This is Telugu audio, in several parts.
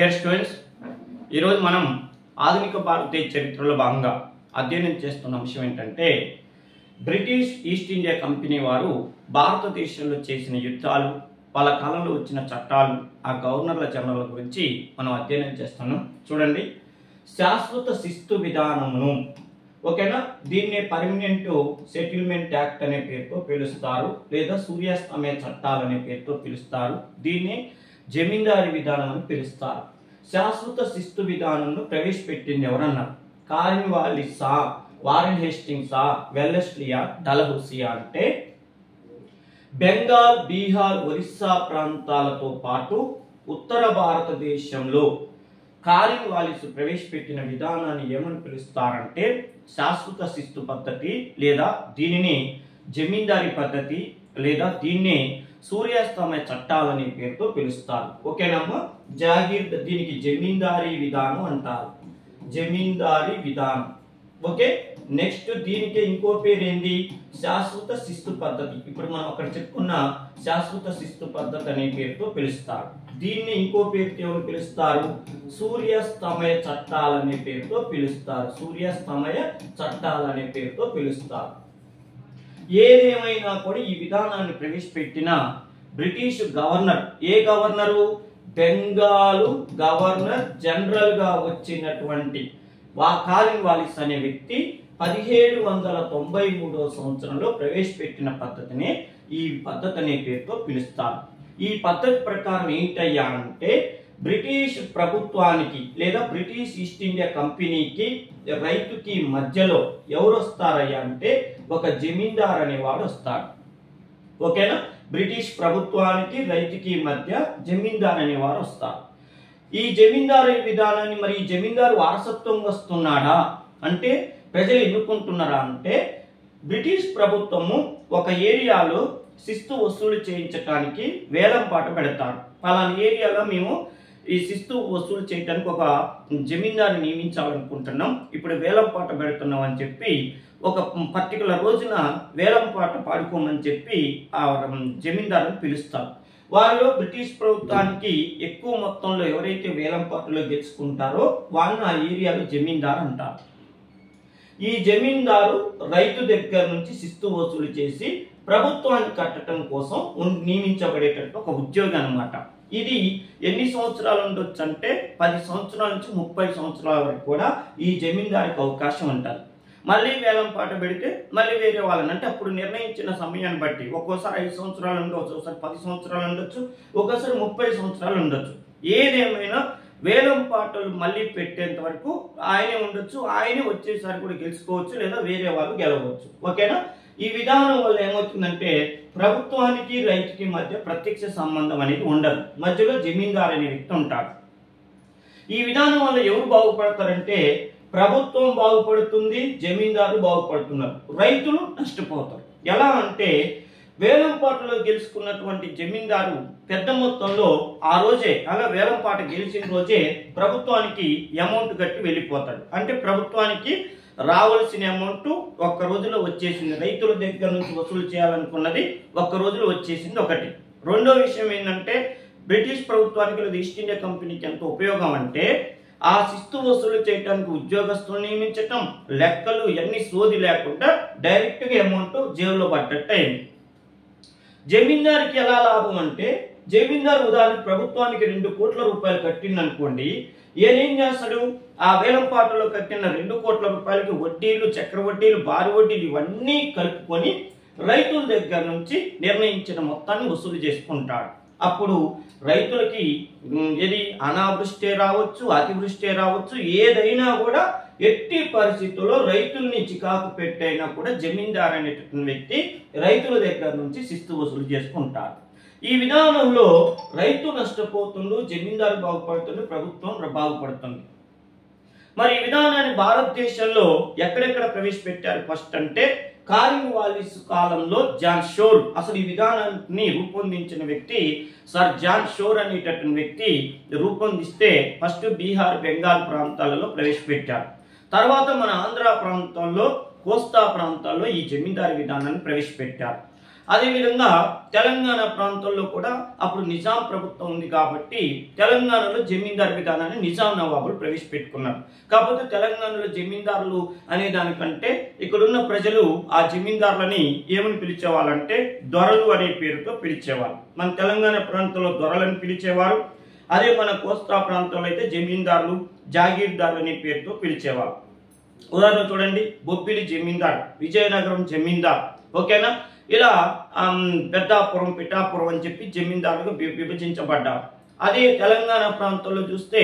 డియర్ స్టూడెంట్స్, ఈరోజు మనం ఆధునిక భారతీయ చరిత్రలో భాగంగా అధ్యయనం చేస్తున్న అంశం ఏంటంటే బ్రిటిష్ ఈస్ట్ ఇండియా కంపెనీ వారు భారతదేశంలో చేసిన యుద్ధాలు, వాళ్ళ కాలంలో వచ్చిన చట్టాలు, ఆ గవర్నర్ల జనరల్ గురించి మనం అధ్యయనం చేస్తున్నాం. చూడండి, శాశ్వత శిస్తు విధానమును, ఓకేనా, దీన్నే పర్మనెంట్ సెటిల్మెంట్ యాక్ట్ అనే పేరుతో పిలుస్తారు, లేదా సూర్యాస్తమయ చట్టాలు అనే పేరుతో పిలుస్తారు. దీన్ని జమీందారీ విధానం అని పిలుస్తారు. శాశ్వత శిస్తు విధానంను ప్రవేశపెట్టింది ఎవరన్నారు? కార్న్వాలిసా, వారెన్ హేస్టింగ్సా, వెల్లెస్లియా, డల్హౌసీయా అంటే బెంగాల్, బీహార్, ఒరిస్సా ప్రాంతాలతో పాటు ఉత్తర భారతదేశంలో కార్న్వాలిస్ ప్రవేశపెట్టిన విధానాన్ని ఏమని పిలుస్తారంటే శాశ్వత శిస్తు పద్ధతి, లేదా దీనిని జమీందారీ పద్ధతి, లేదా దీన్నే సూర్యాస్తమయ చట్టాలనే పేరుతో పిలుస్తారు. ఓకేనమ్మా, జాగీర్, దీనికి జమీందారీ విధానం అంటారు, జమీందారీ విధానం. ఓకే, నెక్స్ట్ దీనికి ఇంకో పేరు ఏంది? శాశ్వత శిస్తు పద్ధతి. ఇప్పుడు మనం అక్కడ చెప్పుకున్న శాశ్వత శిస్తు పద్ధతి అనే పేరుతో పిలుస్తారు. దీన్ని ఇంకో పేరుతో ఎవరు పిలుస్తారు? సూర్యాస్తమయ చట్టాలనే పేరుతో పిలుస్తారు, సూర్యాస్తమయ చట్టాలనే పేరుతో పిలుస్తారు. ఏదేమైనా కూడా ఈ విధానాన్ని ప్రవేశపెట్టిన బ్రిటిష్ గవర్నర్, ఏ గవర్నరు? బెంగాలు గవర్నర్ జనరల్ గా వచ్చినటువంటి కార్న్వాలిస్ అనే వ్యక్తి 1793వ సంవత్సరంలో ప్రవేశపెట్టిన పద్ధతిని ఈ పద్ధతి అనే పేరుతో పిలుస్తారు. ఈ పద్ధతి ప్రకారం ఏంటయ్యా అంటే బ్రిటిష్ ప్రభుత్వానికి లేదా బ్రిటిష్ ఈస్ట్ ఇండియా కంపెనీకి రైతుకి మధ్యలో ఎవరు వస్తారయ్యా అంటే ఒక జమీందార్ అనేవాడు వస్తాడు. ఓకేనా, బ్రిటిష్ ప్రభుత్వానికి రైతుకి మధ్య జమీందార్ అనేవారు వస్తారు. ఈ జమీందారు విధానాన్ని, మరి ఈ జమీందారు వారసత్వం వస్తున్నాడా అంటే ప్రజలు ఎన్నుకుంటున్నారా అంటే బ్రిటిష్ ప్రభుత్వము ఒక ఏరియాలో శిస్తు వసూలు చేయించడానికి వేలం పాట పెడతారు. పలానా ఏరియాలో మేము ఈ శిస్తు వసూలు చేయడానికి ఒక జమీందారుని నియమించాలనుకుంటున్నాం, ఇప్పుడు వేలం పాట పెడుతున్నాం అని చెప్పి ఒక పర్టికులర్ రోజున వేలం పాట పాడుకోమని చెప్పి ఆ జమీందారుని పిలుస్తారు. వారిలో బ్రిటిష్ ప్రభుత్వానికి ఎక్కువ మొత్తంలో ఎవరైతే వేలం పాటలో గెలుచుకుంటారో వాళ్ళని ఆ ఏరియాలో జమీందారు అంటారు. ఈ జమీందారు రైతు దగ్గర నుంచి శిస్తు వసూలు చేసి ప్రభుత్వాన్ని కట్టడం కోసం నియమించబడేటట్టు ఒక ఉద్యోగం అన్నమాట. ఇది ఎన్ని సంవత్సరాలు ఉండొచ్చు అంటే 10 సంవత్సరాల నుంచి 30 సంవత్సరాల వరకు కూడా ఈ జమీందారికి అవకాశం ఉంటుంది. మళ్ళీ వేలం పాట పెడితే మళ్ళీ వేరే వాళ్ళని, అంటే అప్పుడు నిర్ణయించిన సమయాన్ని బట్టి ఒక్కోసారి 5 సంవత్సరాలు ఉండొచ్చు, ఒకసారి 10 సంవత్సరాలు ఉండొచ్చు, ఒక్కోసారి 30 సంవత్సరాలు ఉండొచ్చు. ఏదేమైనా వేలం పాటలు మళ్ళీ పెట్టేంత వరకు ఆయనే ఉండొచ్చు, ఆయనే వచ్చేసారి కూడా గెలుచుకోవచ్చు, లేదా వేరే వాళ్ళు గెలవచ్చు. ఓకేనా, ఈ విధానం వల్ల ఏమవుతుందంటే ప్రభుత్వానికి రైతుకి మధ్య ప్రత్యక్ష సంబంధం అనేది ఉండదు, మధ్యలో జమీందారు అనే వ్యక్తి ఉంటాడు. ఈ విధానం వల్ల ఎవరు బాగుపడతారంటే ప్రభుత్వం బాగుపడుతుంది, జమీందారు బాగుపడుతున్నారు, రైతులు నష్టపోతారు. ఎలా అంటే వేలం పాటలో గెలుచుకున్నటువంటి జమీందారు పెద్ద మొత్తంలో ఆ రోజే, అలా వేలం పాట గెలిచిన రోజే ప్రభుత్వానికి అమౌంట్ కట్టి వెళ్ళిపోతాడు. అంటే ప్రభుత్వానికి రావాల్సిన అమౌంట్ ఒక్క రోజులో వచ్చేసింది, రైతుల దగ్గర నుంచి వసూలు చేయాలనుకున్నది ఒక్క రోజులో వచ్చేసింది ఒకటి. రెండో విషయం ఏంటంటే బ్రిటిష్ ప్రభుత్వానికి లేదా ఈస్ట్ ఇండియా కంపెనీకి ఎంత ఉపయోగం అంటే ఆ శిస్తు వసూలు చేయడానికి ఉద్యోగస్తులు నియమించటం, లెక్కలు ఎన్ని సోది లేకుండా డైరెక్ట్ గా అమౌంట్ జేబులో పడ్డట్టు అయింది. జమీందారికి ఎలా లాభం అంటే జమీందారు ఉదాహరణకు ప్రభుత్వానికి 2 కోట్ల రూపాయలు కట్టిందనుకోండి, ఏం చేస్తాడు? ఆ వేలం పాటలో కట్టిన 2 కోట్ల రూపాయలకి వడ్డీలు, చక్రవడ్డీలు, భారీ వడ్డీలు ఇవన్నీ కలుపుకొని రైతుల దగ్గర నుంచి నిర్ణయించిన మొత్తాన్ని వసూలు చేసుకుంటాడు. అప్పుడు రైతులకి ఏది అనావృష్టి రావచ్చు, అతివృష్టి రావచ్చు, ఏదైనా కూడా ఎట్టి పరిస్థితుల్లో రైతుల్ని చికాకు పెట్టైనా కూడా జమీందారు అనేటటువంటి వ్యక్తి రైతుల దగ్గర నుంచి శిస్తు వసూలు చేసుకుంటారు. ఈ విధానంలో రైతు నష్టపోతుండు, జమీందారు బాగుపడుతుంది, ప్రభుత్వం బాగుపడుతుంది. మరి ఈ విధానాన్ని భారతదేశంలో ఎక్కడెక్కడ ప్రవేశపెట్టారు ఫస్ట్ అంటే కార్న్వాలిస్ కాలంలో జాన్ షోర్, అసలు ఈ విధానాన్ని రూపొందించిన వ్యక్తి సర్ జాన్ షోర్ అనేటటువంటి వ్యక్తి రూపొందిస్తే ఫస్ట్ బీహార్, బెంగాల్ ప్రాంతాలలో ప్రవేశపెట్టారు. తర్వాత మన ఆంధ్ర ప్రాంతంలో, కోస్తా ప్రాంతాల్లో ఈ జమీందారీ విధానాన్ని ప్రవేశపెట్టారు. అదేవిధంగా తెలంగాణ ప్రాంతంలో కూడా అప్పుడు నిజాం ప్రభుత్వం ఉంది కాబట్టి తెలంగాణలో జమీందారు విధానాన్ని నిజాం నవాబులు ప్రవేశపెట్టుకున్నారు. కాకపోతే తెలంగాణలో జమీందారులు అనే దానికంటే ఇక్కడున్న ప్రజలు ఆ జమీందారులని ఏమని పిలిచేవాళ్ళంటే దొరలు అనే పేరుతో పిలిచేవాళ్ళు. మన తెలంగాణ ప్రాంతంలో దొరలని పిలిచేవారు. అదే మన కోస్తా ప్రాంతంలో అయితే జమీందారులు జాగీర్దారులు అనే పేరుతో పిలిచేవారు. ఉదాహరణ చూడండి, బొబ్బిలి జమీందార్, విజయనగరం జమీందార్, ఓకేనా. ఇలా పెద్దాపురం, పిఠాపురం అని చెప్పి జమీందారులుగా విభజించబడ్డారు. అదే తెలంగాణ ప్రాంతంలో చూస్తే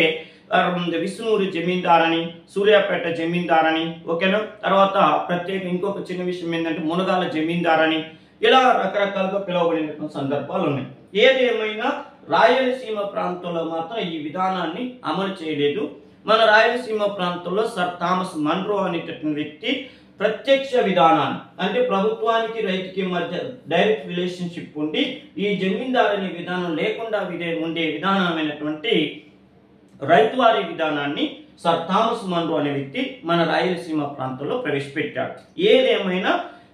విష్ణూరు జమీందార్ అని, సూర్యాపేట జమీందార్ అని, ఓకేనా. తర్వాత ప్రత్యేక ఇంకొక చిన్న విషయం ఏంటంటే మునగాల జమీందార్ అని, ఇలా రకరకాలుగా పిలువబడినటువంటి సందర్భాలు ఉన్నాయి. ఏదేమైనా రాయలసీమ ప్రాంతంలో మాత్రం ఈ విధానాన్ని అమలు చేయలేదు. మన రాయలసీమ ప్రాంతంలో సర్ థామస్ మన్రో అనేటటువంటి వ్యక్తి ప్రత్యక్ష విధానాన్ని, అంటే ప్రభుత్వానికి రైతుకి మధ్య డైరెక్ట్ రిలేషన్షిప్ ఉండి ఈ జమీందారు అనే విధానం లేకుండా ఉండే విధానమైనటువంటి రైతువారీ విధానాన్ని సర్ థామస్ మన్రో అనే వ్యక్తి మన రాయలసీమ ప్రాంతంలో ప్రవేశపెట్టాడు. ఏదేమైనా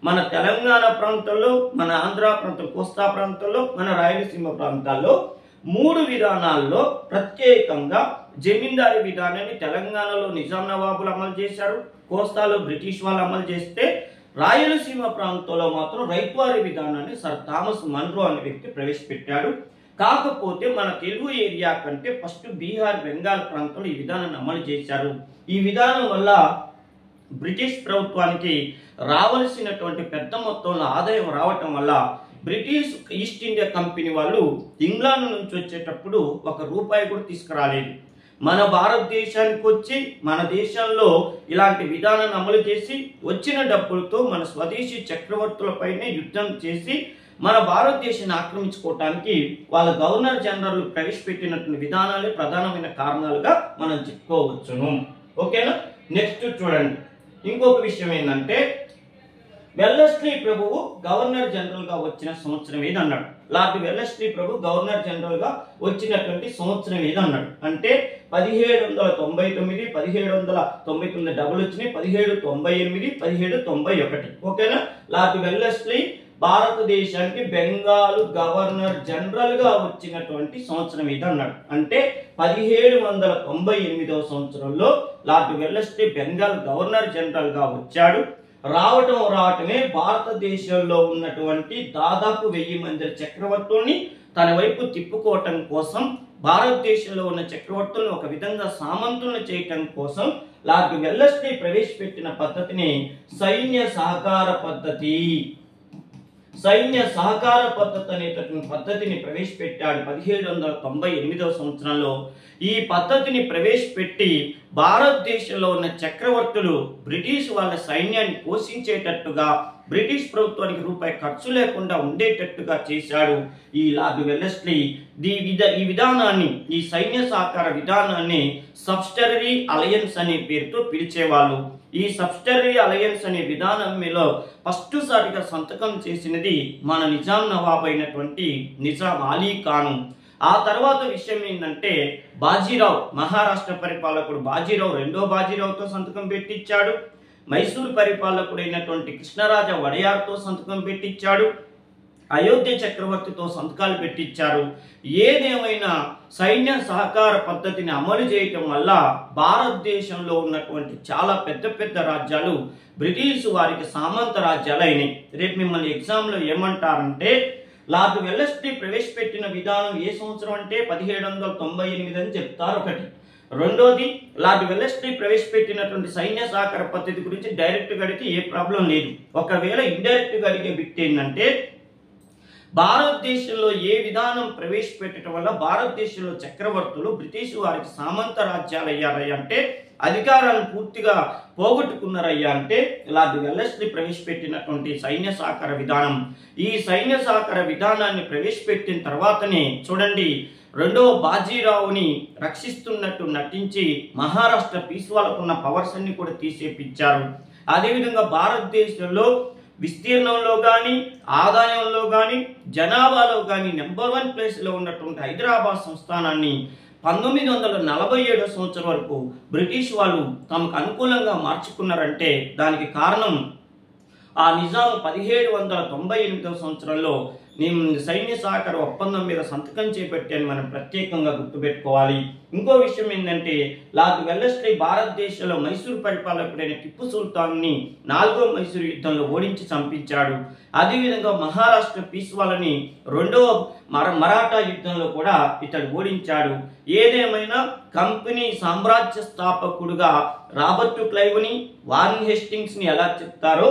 మన తెలంగాణ ప్రాంతంలో, మన ఆంధ్ర ప్రాంతం, కోస్తా ప్రాంతంలో, మన రాయలసీమ ప్రాంతాల్లో 3 విధానాల్లో ప్రత్యేకంగా జమీందారీ విధానాన్ని తెలంగాణలో నిజాం నవాబులు అమలు చేశారు, కోస్తాలో బ్రిటిష్ వాళ్ళు అమలు చేస్తే రాయలసీమ ప్రాంతంలో మాత్రం రైతువారీ విధానాన్ని సర్ థామస్ మన్రో అనే వ్యక్తి ప్రవేశపెట్టాడు. కాకపోతే మన తెలుగు ఏరియా కంటే ఫస్ట్ బీహార్, బెంగాల్ ప్రాంతంలో ఈ విధానాన్ని అమలు చేశారు. ఈ విధానం వల్ల బ్రిటిష్ ప్రభుత్వానికి రావాల్సినటువంటి పెద్ద మొత్తంలో ఆదాయం రావటం వల్ల బ్రిటిష్ ఈస్ట్ ఇండియా కంపెనీ వాళ్ళు ఇంగ్లాండ్ నుంచి వచ్చేటప్పుడు ₹1 కూడా తీసుకురాలేదు. మన భారతదేశానికి వచ్చి మన దేశంలో ఇలాంటి విధానాన్ని అమలు చేసి వచ్చిన డబ్బులతో మన స్వదేశీ చక్రవర్తులపైనే యుద్ధం చేసి మన భారతదేశాన్ని ఆక్రమించుకోవటానికి వాళ్ళ గవర్నర్ జనరల్ ప్రవేశపెట్టినటువంటి విధానాలే ప్రధానమైన కారణాలుగా మనం చెప్పుకోవచ్చును. ఓకేనా. నెక్స్ట్ చూడండి, ఇంకొక విషయం ఏంటంటే వెల్లస్లీ ప్రభువు గవర్నర్ జనరల్ గా వచ్చిన సంవత్సరం ఏది అన్నాడు. లార్డ్ వెల్లస్లీ ప్రభు గవర్నర్ జనరల్ గా వచ్చినటువంటి సంవత్సరం ఏది అన్నాడు అంటే 1799, 1799 డబుల్ వచ్చినాయి, 1798, 1791. ఓకేనా. లార్డ్ వెల్లస్లీ భారతదేశానికి బెంగాల్ గవర్నర్ జనరల్ గా వచ్చినటువంటి సంవత్సరం ఇది అన్నాడు. అంటే 1798వ సంవత్సరంలో lord Wellesley Bengal governor general గా వచ్చాడు. రావటమే భారతదేశంలో ఉన్నటువంటి దాదాపు 1000 మంది చక్రవర్తుల్ని తన వైపు తిప్పుకోవటం కోసం, భారతదేశంలో ఉన్న చక్రవర్తులను ఒక విధంగా సామంతులను చేయటం కోసం లార్డ్ వెల్లస్లీ ప్రవేశపెట్టిన పద్ధతిని సైన్య సహకార పద్ధతి అనేటటువంటి పద్ధతిని ప్రవేశపెట్టాడు 1798వ సంవత్సరంలో. ఈ పద్ధతిని ప్రవేశపెట్టి భారతదేశంలో ఉన్న చక్రవర్తులు బ్రిటిష్ వాళ్ళ సైన్యాన్ని పోషించేటట్టుగా, బ్రిటిష్ ప్రభుత్వానికి ₹1 ఖర్చు లేకుండా ఉండేటట్టుగా చేశాడు ఈ లార్డ్ వెల్లస్లీ. ఈ విధానాన్ని, ఈ సైన్య సహకార విధానాన్ని సబ్స్టరీ అలయన్స్ అనే పేరుతో పిలిచేవాళ్ళు. ఈ సబ్స్టరీ అలయన్స్ అనే విధానం మీద ఫస్ట్ సారిగా సంతకం చేసినది మన నిజాం నవాబ్ అయినటువంటి నిజాం అలీ ఖాన్. ఆ తర్వాత విషయం ఏంటంటే బాజీరావు, మహారాష్ట్ర పరిపాలకుడు బాజీరావు, రెండో బాజీరావుతో సంతకం పెట్టించాడు. మైసూరు పరిపాలకుడు అయినటువంటి కృష్ణరాజ వడయార్తో సంతకం పెట్టించాడు. అయోధ్య చక్రవర్తితో సంతకాలు పెట్టించారు. ఏదేమైనా సైన్య సహకార పద్ధతిని అమలు చేయటం వల్ల భారతదేశంలో ఉన్నటువంటి చాలా పెద్ద పెద్ద రాజ్యాలు బ్రిటిష్ వారికి సామంత రాజ్యాలు అయినాయి. రేపు మిమ్మల్ని ఎగ్జామ్లో ఏమంటారంటే లార్డ్ వెల్లస్లీ ప్రవేశపెట్టిన విధానం ఏ సంవత్సరం అంటే 1798 అని చెప్తారు ఒకటి. రెండోది, లార్డ్ వెల్లస్లీ ప్రవేశపెట్టినటువంటి సైన్య సహకార పద్ధతి గురించి డైరెక్ట్ గా అడిగితే ఏ ప్రాబ్లం లేదు. ఒకవేళ ఇండైరెక్ట్ గా అడిగే బిట్ ఏంటంటే భారతదేశంలో ఏ విధానం ప్రవేశపెట్టడం వల్ల భారతదేశంలో చక్రవర్తులు బ్రిటిష్ వారికి సామంత రాజ్యాలు అయ్యారయ్యా అంటే అధికారాలను పూర్తిగా పోగొట్టుకున్నారయ్యా అంటే లార్డ్ వెల్లస్లీ ప్రవేశపెట్టినటువంటి సైన్య సహకార విధానం. ఈ సైన్య సహకార విధానాన్ని ప్రవేశపెట్టిన తర్వాతనే చూడండి, రెండవ బాజీరావుని రక్షిస్తున్నట్టు నటించి మహారాష్ట్ర పీస్వాలకున్న పవర్స్ అన్ని కూడా తీసేపించారు. అదేవిధంగా భారతదేశంలో విస్తీర్ణంలో కానీ, ఆదాయంలో కానీ, జనాభాలో కానీ నెంబర్ 1 ప్లేస్లో ఉన్నటువంటి హైదరాబాద్ సంస్థానాన్ని 1947 సంవత్సరం వరకు బ్రిటిష్ వాళ్ళు తమకు అనుకూలంగా మార్చుకున్నారంటే దానికి కారణం ఆ నిజాం 1798వ సంవత్సరంలో సైన్య సహకార ఒప్పందం మీద సంతకం చేపట్టాను మనం ప్రత్యేకంగా గుర్తుపెట్టుకోవాలి. ఇంకో విషయం ఏంటంటే లార్డ్ వెల్లెస్లీ భారతదేశంలో మైసూరు పరిపాలకుడైన టిప్పు సుల్తాన్ని 4వ మైసూరు యుద్ధంలో ఓడించి చంపించాడు. అదేవిధంగా మహారాష్ట్ర పీస్వాలని 2వ మరాఠా యుద్ధంలో కూడా ఇతడు ఓడించాడు. ఏదేమైనా కంపెనీ సామ్రాజ్య స్థాపకుడుగా రాబర్ట్ క్లైవ్ని, వారెన్ హేస్టింగ్స్ ని ఎలా చెప్తారో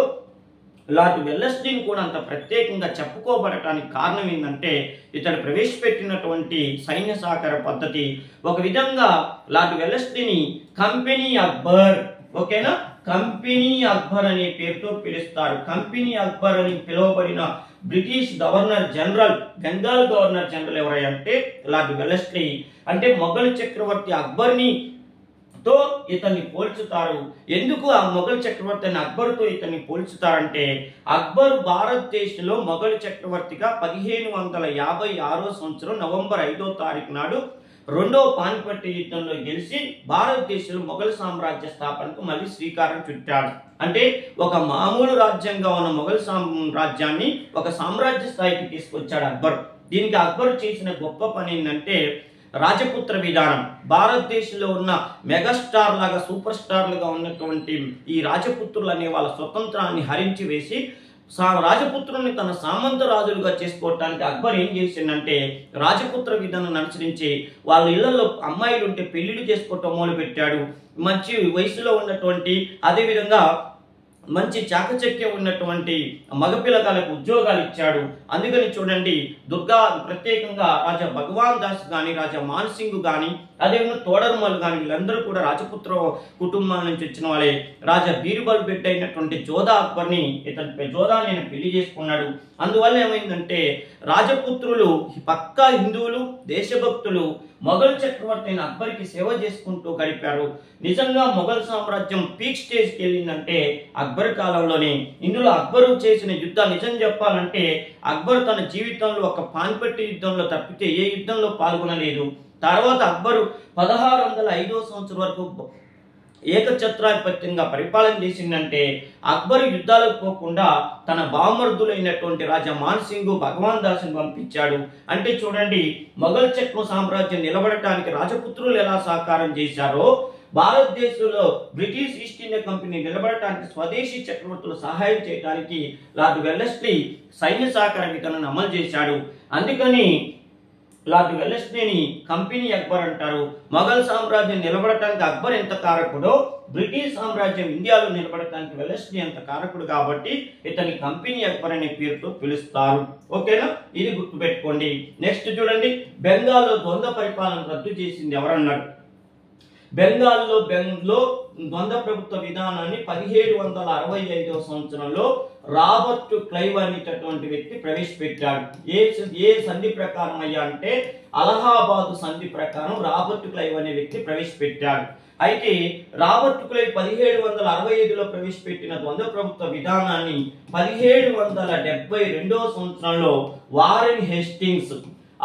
లార్డ్ వెల్లెస్లీని కూడా అంత ప్రత్యేకంగా చెప్పుకోబడటానికి కారణం ఏంటంటే ఇతడు ప్రవేశపెట్టినటువంటి సైన్య సహకార పద్ధతి. ఒక విధంగా లార్డ్ వెల్లెస్లీని కంపెనీ అక్బర్, ఓకేనా, కంపెనీ అక్బర్ అనే పేరుతో పిలుస్తారు. కంపెనీ అక్బర్ అని పిలువబడిన British governor general, Bengal governor general ఎవరంటే లార్డ్ వెల్లెస్లీ. అంటే మొఘల్ చక్రవర్తి అక్బర్ని తో ఇతన్ని పోల్చుతారు. ఎందుకు ఆ మొఘల్ చక్రవర్తి అక్బర్తో ఇతన్ని పోల్చుతారంటే అక్బర్ భారతదేశంలో మొఘల్ చక్రవర్తిగా 1556 సంవత్సరం నవంబర్ 5వ తారీఖు నాడు 2వ పానిపట్టు యుద్ధంలో గెలిచి భారతదేశంలో మొఘల్ సామ్రాజ్య స్థాపనకు మళ్ళీ శ్రీకారం చుట్టాడు. అంటే ఒక మామూలు రాజ్యంగా ఉన్న మొఘల్ సామ్రాజ్యాన్ని ఒక సామ్రాజ్య స్థాయికి తీసుకొచ్చాడు అక్బర్. దీనికి అక్బర్ చేసిన గొప్ప పని ఏంటంటే రాజపుత్ర విధానం. భారతదేశంలో ఉన్న మెగాస్టార్ లాగా సూపర్ స్టార్లుగా ఉన్నటువంటి ఈ రాజపుత్రులు అనే వాళ్ళ స్వతంత్రాన్ని హరించి వేసి రాజపుత్రుల్ని తన సామంత రాజులుగా చేసుకోవటానికి అక్బర్ ఏం చేసిందంటే రాజపుత్ర విధానాన్ని అనుసరించి వాళ్ళ ఇళ్లలో అమ్మాయిలు ఉంటే పెళ్లిళ్ళు చేసుకోవటం మొదలు పెట్టాడు. మంచి వయసులో ఉన్నటువంటి అదేవిధంగా మంచి చాకచక్యం ఉన్నటువంటి మగపిల్లకాలకు ఉద్యోగాలు ఇచ్చాడు. అందుకని చూడండి దుర్గా ప్రత్యేకంగా రాజా భగవాన్ దాస్ కానీ రాజా మాన్సింగ్ కానీ అదేవిధంగా తోడర్మల్ కానీ వీళ్ళందరూ కూడా రాజపుత్ర కుటుంబాల నుంచి వచ్చిన వాళ్ళే. రాజా బీర్బల్ బిడ్డ అయినటువంటి జోధా అక్బర్ని జోధాని ఆయన పెళ్లి చేసుకున్నాడు. అందువల్ల ఏమైందంటే రాజపుత్రులు పక్కా హిందువులు, దేశభక్తులు మొఘల్ చక్రవర్తి అయిన అక్బర్కి సేవ చేసుకుంటూ గడిపారు. నిజంగా మొఘల్ సామ్రాజ్యం పీక్ స్టేజ్కి వెళ్ళిందంటే అక్బర్ కాలంలోనే. ఇందులో అక్బరు చేసిన యుద్ధాలు నిజం చెప్పాలంటే అక్బర్ తన జీవితంలో ఒక పానిపట్టు యుద్ధంలో తప్పితే ఏ యుద్ధంలో పాల్గొనలేదు. తర్వాత అక్బరు 1605వ సంవత్సరం వరకు ఏకఛత్రాధిపత్యంగా పరిపాలన చేసిందంటే అక్బర్ యుద్ధాలకు పోకుండా తన బామర్దులైనటువంటి రాజా మాన్సింగ్, భగవాన్ దాస్ని పంపించాడు. అంటే చూడండి మొఘల్ చక్ర సామ్రాజ్యం నిలబడటానికి రాజపుత్రులు ఎలా సహకారం చేశారో భారతదేశంలో బ్రిటిష్ ఈస్ట్ ఇండియా కంపెనీ నిలబడటానికి స్వదేశీ చక్రవర్తులు సహాయం చేయడానికి లార్డ్ వెల్లెస్లీ సైన్య సహకార విధానాన్ని అమలు చేశాడు. అందుకని లార్డ్ వెల్లెస్లీని కంపెనీ అక్బర్ అంటారు. మొఘల్ సామ్రాజ్యం నిలబడటానికి అక్బర్ ఎంత కారకుడో బ్రిటిష్ సామ్రాజ్యం ఇండియాలో నిలబడటానికి వెల్లెస్లీ ఎంత కారకుడు కాబట్టి ఇతని కంపెనీ అక్బర్ అనే పేరుతో పిలుస్తారు. ఓకేనా, ఇది గుర్తుపెట్టుకోండి. నెక్స్ట్ చూడండి, బెంగాల్లో ద్వంద్వ పరిపాలన రద్దు చేసింది ఎవరన్నాడు? బెంగాల్లో ద్వంద్వ ప్రభుత్వ విధానాన్ని 1765వ సంవత్సరంలో రాబర్ట్ క్లైవ్ అనేటటువంటి వ్యక్తి ప్రవేశపెట్టాడు. ఏ సంధి ప్రకారం అయ్యా అంటే అలహాబాద్ సంధి ప్రకారం రాబర్ట్ క్లైవ్ అనే వ్యక్తి ప్రవేశపెట్టాడు. అయితే రాబర్ట్ క్లైవ్ 1765లో ప్రవేశపెట్టిన ద్వంద్వ ప్రభుత్వ విధానాన్ని 1772వ సంవత్సరంలో వారెన్ హేస్టింగ్స్,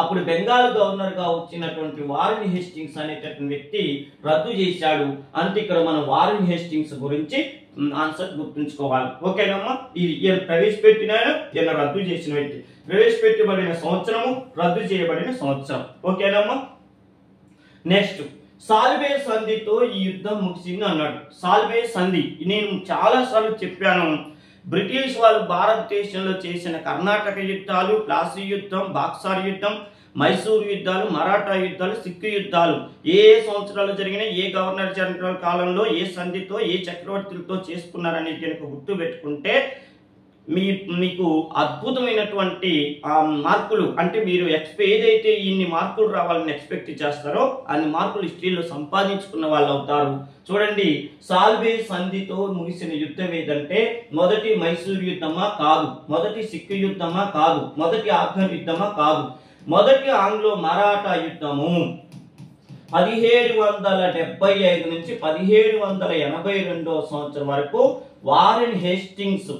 అప్పుడు బెంగాల్ గవర్నర్ గా వచ్చినటువంటి వారెన్ హేస్టింగ్స్ అనేటటువంటి వ్యక్తి రద్దు చేశాడు. అంటే ఇక్కడ మనం వారెన్ హేస్టింగ్స్ గురించి ఆన్సర్ గుర్తుంచుకోవాలి. ఓకేనమ్మా, ఇది ప్రవేశపెట్టిన ఈయన రద్దు చేసిన వ్యక్తి, ప్రవేశపెట్టబడిన సంవత్సరము, రద్దు చేయబడిన సంవత్సరం. ఓకేనమ్మా. నెక్స్ట్ సాల్వే సంధితో ఈ యుద్ధం ముగిసింది అన్నాడు. సాల్వే సంధి నేను చాలా సార్లు చెప్పాను. బ్రిటిష్ వాళ్ళు భారతదేశంలో చేసిన కర్ణాటక యుద్ధాలు, ప్లాసీ యుద్ధం, బాక్సార్ యుద్ధం, మైసూరు యుద్ధాలు, మరాఠా యుద్ధాలు, సిక్కు యుద్ధాలు ఏ సంవత్సరాలు జరిగినా, ఏ గవర్నర్ జనరల్ కాలంలో, ఏ సంధితో, ఏ చక్రవర్తులతో చేసుకున్నారనేది కనుక గుర్తు పెట్టుకుంటే మీకు అద్భుతమైనటువంటి మార్కులు, అంటే మీరు ఏదైతే ఇన్ని మార్కులు రావాలని ఎక్స్పెక్ట్ చేస్తారో అన్ని మార్కులు హిస్టరీలో సంపాదించుకున్న వాళ్ళు అవుతారు. చూడండి, సాల్వే సంధితో ముగిసిన యుద్ధం ఏదంటే మొదటి మైసూరు యుద్ధమా కాదు, మొదటి సిక్కు యుద్ధమా కాదు, మొదటి ఆఫ్ఘన్ యుద్ధమా కాదు, మొదటి ఆంగ్లో మరాఠా యుద్ధము 1775 నుంచి 1782వ సంవత్సరం వరకు వారెన్ హేస్టింగ్స్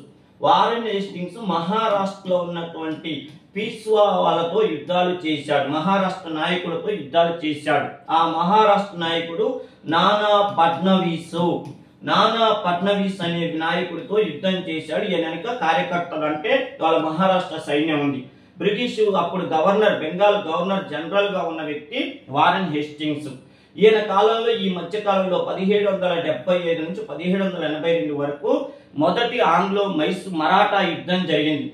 మహారాష్ట్రలో ఉన్నటువంటి పీస్వా వాళ్ళతో యుద్ధాలు చేశాడు. మహారాష్ట్ర నాయకులతో యుద్ధాలు చేశాడు. ఆ మహారాష్ట్ర నాయకుడు నానా ఫడ్నవీస్. నానా ఫడ్నవీస్ అనే నాయకుడితో యుద్ధం చేశాడు. ఈయన వెనక కార్యకర్తలు అంటే వాళ్ళ మహారాష్ట్ర సైన్యం ఉంది. బ్రిటిష్ అప్పుడు గవర్నర్, బెంగాల్ గవర్నర్ జనరల్ గా ఉన్న వ్యక్తి వారెన్ హేస్టింగ్స్. ఈయన కాలంలో, ఈ మధ్య కాలంలో 1775 నుంచి 1782 వరకు మొదటి ఆంగ్లో మరాఠా యుద్ధం జరిగింది.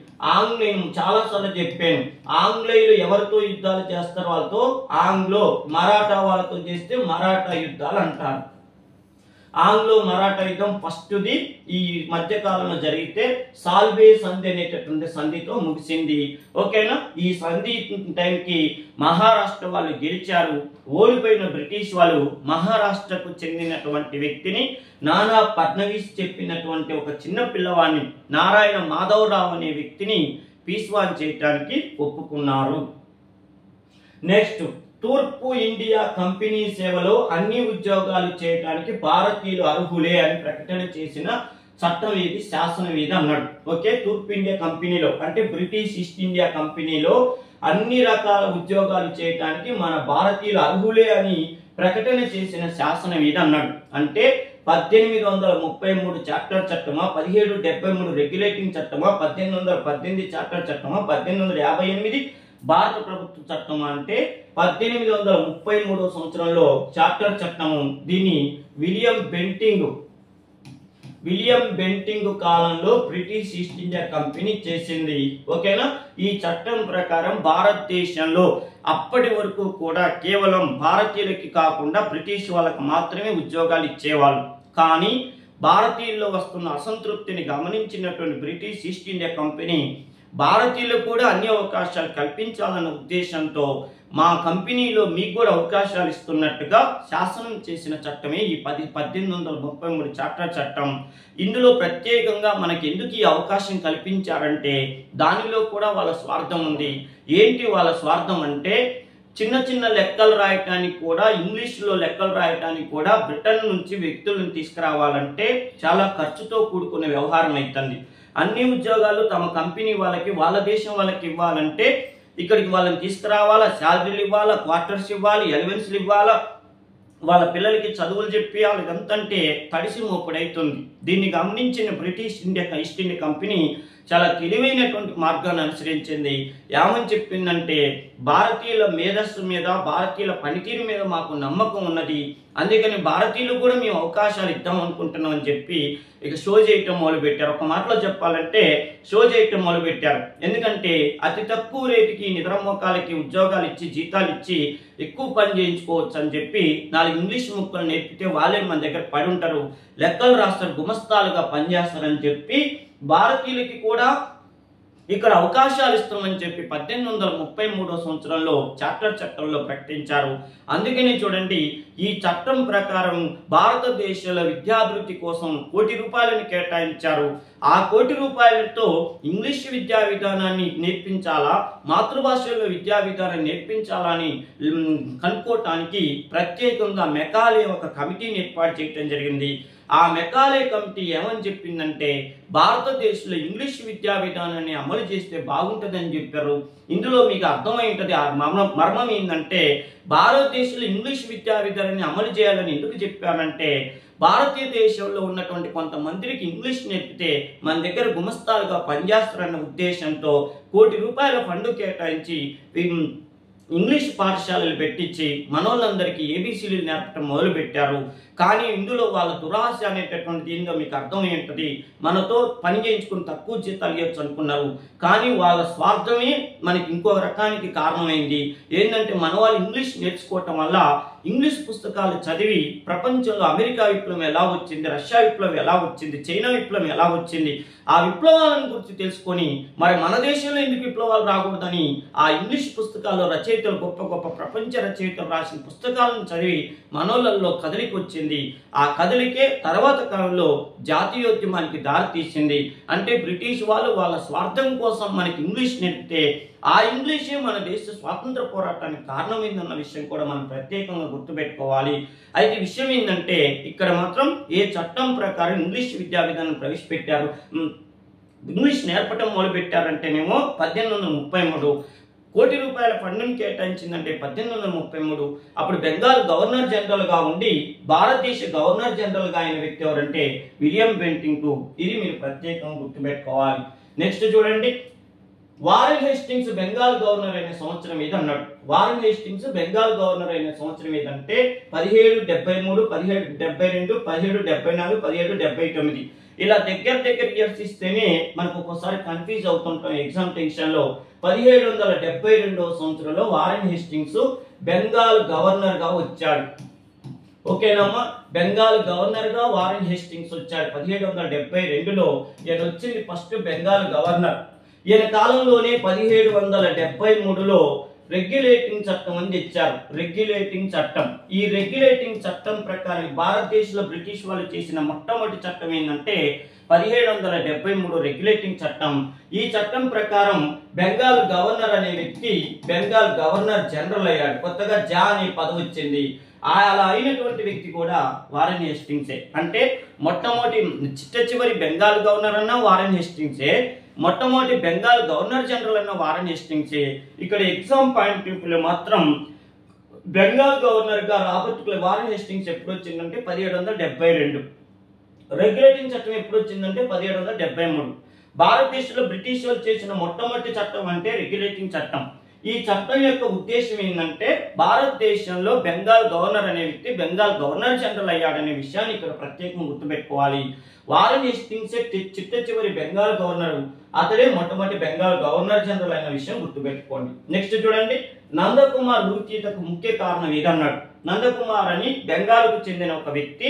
నేను చాలా సార్లు చెప్పాను, ఆంగ్లేయులు ఎవరితో యుద్ధాలు చేస్తారు, వాళ్ళతో ఆంగ్లో మరాఠా వాళ్ళతో చేస్తే మరాఠా యుద్ధాలు అంటారు. ఆంగ్లో మరాఠా యుద్ధం ఫస్ట్ది ఈ మధ్య కాలంలో జరిగితే సాల్వే సంధి అనేటటువంటి సంధితో ముగిసింది. ఓకేనా? ఈ సంధి టైంకి మహారాష్ట్ర వాళ్ళు గెలిచారు. ఓడిపోయిన బ్రిటిష్ వాళ్ళు మహారాష్ట్రకు చెందినటువంటి వ్యక్తిని, నానా ఫడ్నవీస్ చెప్పినటువంటి ఒక చిన్న పిల్లవాడిని, నారాయణ మాధవరావు అనే వ్యక్తిని పీస్వాన్ చేయడానికి ఒప్పుకున్నారు. నెక్స్ట్, తూర్పు ఇండియా కంపెనీ సేవలో అన్ని ఉద్యోగాలు చేయడానికి భారతీయులు అర్హులే అని ప్రకటన చేసిన చట్టం ఏది? శాసనం ఏది అన్నాడు. ఓకే, తూర్పు ఇండియా కంపెనీలో అంటే బ్రిటిష్ ఈస్ట్ ఇండియా కంపెనీలో అన్ని రకాల ఉద్యోగాలు చేయడానికి మన భారతీయులు అర్హులే అని ప్రకటన చేసిన శాసనం ఏది అన్నాడు. అంటే 1833 చార్టర్ చట్టమా, 1773 రెగ్యులేటింగ్ చట్టమా, 1818 చార్టర్ చట్టమా, 1858 భారత ప్రభుత్వ చట్టం అంటే 1833 సంవత్సరంలో చార్టర్ చట్టము. దీన్ని విలియం బెంటింగ్ కాలంలో బ్రిటిష్ ఈస్ట్ ఇండియా కంపెనీ చేసింది. ఓకేనా? ఈ చట్టం ప్రకారం భారతదేశంలో అప్పటి వరకు కూడా కేవలం భారతీయులకి కాకుండా బ్రిటిష్ వాళ్ళకి మాత్రమే ఉద్యోగాలు ఇచ్చేవాళ్ళు. కానీ భారతీయుల్లో వస్తున్న అసంతృప్తిని గమనించినటువంటి బ్రిటిష్ ఈస్ట్ ఇండియా కంపెనీ భారతీయులకు కూడా అన్ని అవకాశాలు కల్పించాలన్న ఉద్దేశంతో మా కంపెనీలో మీకు కూడా అవకాశాలు ఇస్తున్నట్టుగా శాసనం చేసిన చట్టమే ఈ 1833 చార్టర్ చట్టం. ఇందులో ప్రత్యేకంగా మనకి ఎందుకు ఈ అవకాశం కల్పించారంటే దానిలో కూడా వాళ్ళ స్వార్థం ఉంది. ఏంటి వాళ్ళ స్వార్థం అంటే, చిన్న చిన్న లెక్కలు రాయటానికి కూడా, ఇంగ్లీష్లో లెక్కలు రాయటానికి కూడా బ్రిటన్ నుంచి వ్యక్తులను తీసుకురావాలంటే చాలా ఖర్చుతో కూడుకున్న వ్యవహారం అవుతుంది. అన్ని ఉద్యోగాలు తమ కంపెనీ వాళ్ళకి, వాళ్ళ దేశం వాళ్ళకి ఇవ్వాలంటే ఇక్కడికి వాళ్ళని తీసుకురావాలా, శాలరీలు ఇవ్వాలా, క్వార్టర్స్ ఇవ్వాలి, ఎలవెన్స్లు ఇవ్వాలా, వాళ్ళ పిల్లలకి చదువులు చెప్పాలి. ఇదంతంటే తడిసి మోపుడైతుంది. దీన్ని గమనించిన బ్రిటిష్ ఈస్ట్ ఇండియా కంపెనీ చాలా తెలివైనటువంటి మార్గాన్ని అనుసరించింది. ఏమని చెప్పిందంటే, భారతీయుల మేధస్సు మీద, భారతీయుల పనితీరు మీద మాకు నమ్మకం ఉన్నది, అందుకని భారతీయులు కూడా మేము అవకాశాలు ఇద్దాం అనుకుంటున్నాం అని చెప్పి ఇక షో చేయటం మొదలుపెట్టారు. ఒక మాటలో చెప్పాలంటే షో చేయటం మొదలుపెట్టారు. ఎందుకంటే అతి తక్కువ రేటుకి నిద్రమోకాలకి ఉద్యోగాలు ఇచ్చి, జీతాలు ఇచ్చి ఎక్కువ పని చేయించుకోవచ్చు అని చెప్పి 4 ఇంగ్లీష్ ముక్కలు నేర్పితే వాళ్ళే మన దగ్గర పడి ఉంటారు, లెక్కలు రాస్తారు, గుమస్తాలుగా పనిచేస్తారని చెప్పి భారతీయులకి కూడా ఇక్కడ అవకాశాలు ఇస్తామని చెప్పి 1833 సంవత్సరంలో చార్టర్ చట్టంలో ప్రకటించారు. అందుకని చూడండి, ఈ చట్టం ప్రకారం భారతదేశంలో విద్యాభివృద్ధి కోసం ₹1 కోటి కేటాయించారు. ఆ ₹1 కోటితో ఇంగ్లీష్ విద్యా విధానాన్ని నేర్పించాలా, మాతృభాషలో విద్యా విధానాన్ని నేర్పించాలా అని కనుక్కోవటానికి ప్రత్యేకంగా మెకాలే ఒక కమిటీని ఏర్పాటు చేయడం జరిగింది. ఆ మెకాలే కమిటీ ఏమని చెప్పిందంటే, భారతదేశంలో ఇంగ్లీష్ విద్యా విధానాన్ని అమలు చేస్తే బాగుంటుందని చెప్పారు. ఇందులో మీకు అర్థమై ఉంటుంది ఆ మర్మం ఏంటంటే, భారతదేశంలో ఇంగ్లీష్ విద్యా విధానాన్ని అమలు చేయాలని ఎందుకు చెప్పారంటే, భారతీయ దేశంలో ఉన్నటువంటి కొంతమందికి ఇంగ్లీష్ నేర్పితే మన దగ్గర గుమస్తాలుగా పనిచేస్తారన్న ఉద్దేశంతో ₹1 కోటి ఫండ్ కేటాయించి ఇంగ్లీష్ పాఠశాలలు పెట్టించి మనోళ్ళందరికీ ఏబీసీలు నేర్పడం మొదలు పెట్టారు. కానీ ఇందులో వాళ్ళ దురాశ అనేటటువంటిది ఏందో మీకు అర్థమై ఉంటుంది. మనతో పని చేయించుకుని తక్కువ జీతాలు ఇవ్వచ్చు అనుకున్నారు, కానీ వాళ్ళ స్వార్థమే మనకి ఇంకో రకానికి కారణమైంది. ఏంటంటే, మన వాళ్ళు ఇంగ్లీష్ నేర్చుకోవటం వల్ల ఇంగ్లీష్ పుస్తకాలు చదివి ప్రపంచంలో అమెరికా విప్లవం ఎలా వచ్చింది, రష్యా విప్లవం ఎలా వచ్చింది, చైనా విప్లవం ఎలా వచ్చింది, ఆ విప్లవాలను గురించి తెలుసుకొని మరి మన దేశంలో ఎందుకు విప్లవాలు రాకూడదని ఆ ఇంగ్లీష్ పుస్తకాల్లో రచయితలు, గొప్ప గొప్ప ప్రపంచ రచయితలు రాసిన పుస్తకాలను చదివి మనోళ్ళల్లో కదలిక వచ్చింది. ఆ కదలికే తర్వాత కాలంలో జాతీయోద్యమానికి దారి తీసింది. అంటే బ్రిటిష్ వాళ్ళు వాళ్ళ స్వార్థం కోసం మనకి ఇంగ్లీష్ నేర్పితే ఆ ఇంగ్లీషే మన దేశ స్వాతంత్ర పోరాటానికి కారణమైందన్న విషయం కూడా మనం ప్రత్యేకంగా గుర్తుపెట్టుకోవాలి. అయితే విషయం ఏంటంటే, ఇక్కడ మాత్రం ఏ చట్టం ప్రకారం ఇంగ్లీష్ విద్యా విధానం ప్రవేశపెట్టారు, ఇంగ్లీష్ నేర్పటం మొదలు పెట్టారంటేనేమో 1833. కోటి రూపాయల ఫండ్ను కేటాయించిందంటే 1833. అప్పుడు బెంగాల్ గవర్నర్ జనరల్ గా ఉండి భారతదేశ గవర్నర్ జనరల్ గా అయిన వ్యక్తి ఎవరంటే విలియం బెంటింక్. ఇది మీరు ప్రత్యేకంగా గుర్తుపెట్టుకోవాలి. నెక్స్ట్ చూడండి, వారెన్ హేస్టింగ్స్ బెంగాల్ గవర్నర్ అయిన సంవత్సరం ఏది అన్నాడు. వారెన్ హేస్టింగ్స్ బెంగాల్ గవర్నర్ అయిన సంవత్సరం ఏదంటే 1773, 1772, 1774, 1779. ఇలా దగ్గర ఇయర్స్ ఇస్తేనే మనకు ఒక్కోసారి కన్ఫ్యూజ్ అవుతుంటాం ఎగ్జామ్ టెన్షన్ లో. 1772వ సంవత్సరంలో వారెన్ హేస్టింగ్స్ బెంగాల్ గవర్నర్ గా వచ్చాడు. ఓకేనమ్మా, బెంగాల్ గవర్నర్ గా వారెన్ హేస్టింగ్స్ వచ్చాడు 1772లో. ఈయన వచ్చింది ఫస్ట్ బెంగాల్ గవర్నర్. ఈయన కాలంలోనే 1773లో రెగ్యులేటింగ్ చట్టం అని తెచ్చారు. రెగ్యులేటింగ్ చట్టం. ఈ రెగ్యులేటింగ్ చట్టం ప్రకారం భారతదేశంలో బ్రిటిష్ వాళ్ళు చేసిన మొట్టమొదటి చట్టం ఏంటంటే 1773 రెగ్యులేటింగ్ చట్టం. ఈ చట్టం ప్రకారం బెంగాల్ గవర్నర్ అనే వ్యక్తి బెంగాల్ గవర్నర్ జనరల్ అయ్యాడు. కొత్తగా జా అనే పదవి వచ్చింది. అలా అయినటువంటి వ్యక్తి కూడా వారెన్ హేస్టింగ్సే. అంటే మొట్టమొదటి చిట్ట బెంగాల్ గవర్నర్ అన్న వారెన్ హేస్టింగ్సే, మొట్టమొదటి బెంగాల్ గవర్నర్ జనరల్ అన్న వారెన్ హేస్టింగ్సే. ఇక్కడ ఎగ్జామ్ పాయింట్ ఆఫ్ వ్యూలో మాత్రం బెంగాల్ గవర్నర్ గా రాబర్ట్ క్లైవ్ వారెన్ హేస్టింగ్స్ ఎప్పుడు వచ్చిందంటే 1772. రెగ్యులేటింగ్ చట్టం ఎప్పుడు వచ్చిందంటే 1773. భారతదేశంలో బ్రిటిష్ వాళ్ళు చేసిన మొట్టమొదటి చట్టం అంటే రెగ్యులేటింగ్ చట్టం. ఈ చట్టం యొక్క ఉద్దేశం ఏంటంటే భారతదేశంలో బెంగాల్ గవర్నర్ అనే వ్యక్తి బెంగాల్ గవర్నర్ జనరల్ అయ్యాడనే విషయాన్ని ఇక్కడ ప్రత్యేకంగా గుర్తుపెట్టుకోవాలి. వారెన్ హేస్టింగ్స్ చిట్ట బెంగాల్ గవర్నర్, అతడే మొట్టమొదటి బెంగాల్ గవర్నర్ జనరల్ అయిన విషయం గుర్తుపెట్టుకోండి. నెక్స్ట్ చూడండి, నందకుమార్ ఉరితీతకు ముఖ్య కారణం ఏదన్నాడు. నందకుమార్ అని బెంగాల్కు చెందిన ఒక వ్యక్తి